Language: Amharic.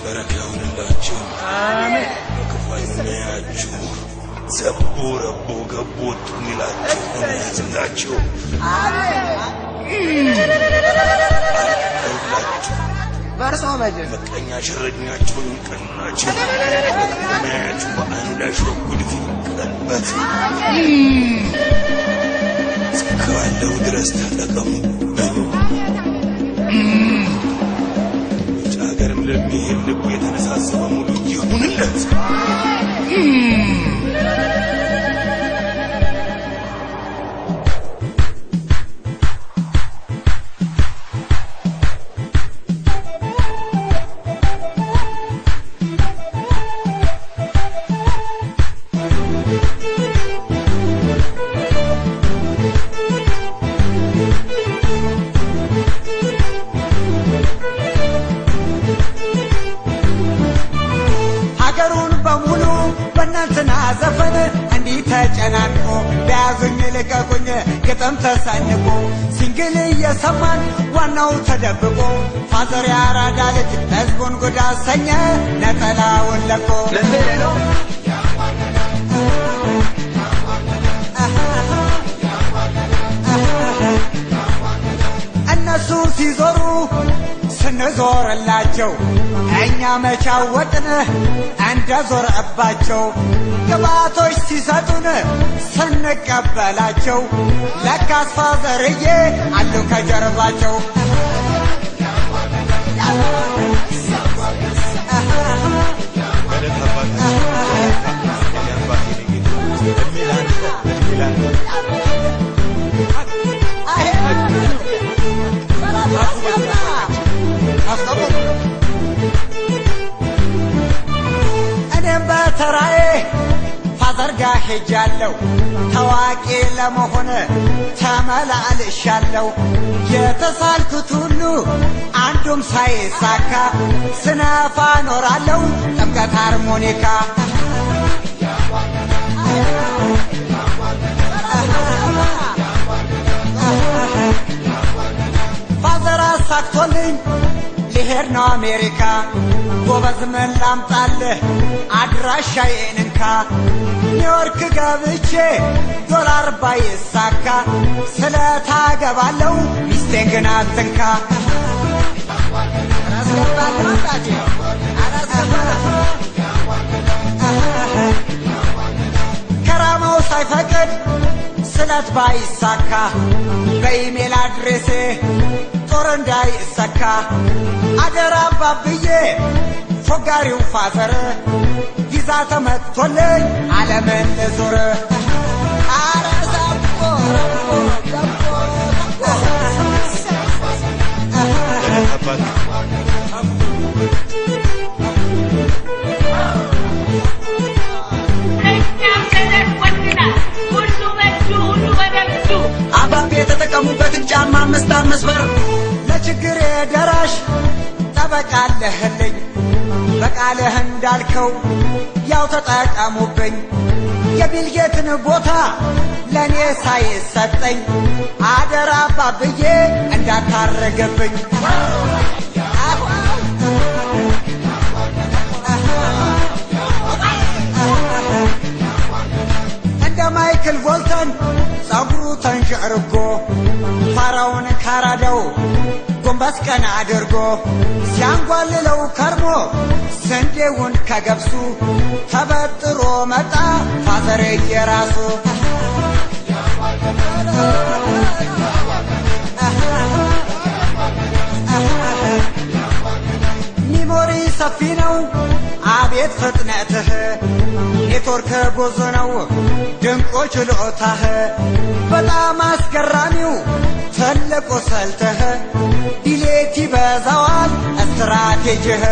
بركاون الله آمين كفاية ياجو زبور أبو قبوت ميلاجو نازلاجو آمين برسوا مجد مكانيا شردنياجو نكناجو مكانياجو وأنا شوكود في قلبت سكالو درست لكم جاكرم لميه اللبو يتنساسب مولو يهون اللت كتم تسانقو سنجل يسمان وانو تدبقو فاضر يا رادالك نزبون قدا سنيا نتلا ولكو لنبيلو النسو سيزورو سنزور اللاجو اኛ መቻወጥነ አንደ ዞር አባቸው ግባቶች ሲሰጡን ስንቀበላቸው ለካስ ፋዘርዬ አሉ ከጀርባቸው ሄጃለሁ ታዋቂ ለመሆን ተመላልሻለሁ የተሳልኩት ሁሉ አንዱም ሳይሳካ ስነፋ ኖራለሁ ጥምቀት ሃርሞኒካ ፋዘር አሳክቶልኝ ልሄድ ነው አሜሪካ ጎበዝ ምን ላምጣልህ አድራሻዬን እንካ ኒውዮርክ ገብቼ ዶላር ባይሳካ ስለታገባለሁ ሚስቴን ግን አትንካ ከራማው ሳይፈቅድ ስለት ባይሳካ በኢሜል አድሬሴ ጦር እንዳይሰካ አደራ ባብዬ ፎጋሪው ፋዘር ቪዛ ተመቶልኝ ዓለምን ልዞር አረዛቆ አባቤ የተጠቀሙበትን ጫማ መስበር ለችግሬ ደራሽ ጠበቃለህልኝ በቃልህ እንዳልከው ያው ተጠቀሙብኝ የቢልጌትን ቦታ ለኔ ሳይሰጠኝ አደራ ባብዬ እንዳታረገብኝ እንደ ማይክል ቮልተን ጸጉሩ ተንሸርጎ ፋራውን ካራዳው ጎንበስ ቀና አድርጎ ሲያንጓልለው ከርሞ ስንዴውን ከገብሱ ተበጥሮ መጣ ፋዘር የራሱ ሚሞሪ ሰፊ ነው አቤት ፍጥነትህ ኔትወርክ ብዙ ነው ድንቆች ችሎታህ በጣም አስገራሚው ትልቁ ስልትህ ዲሌት ይበዛዋል ስትራቴጂህ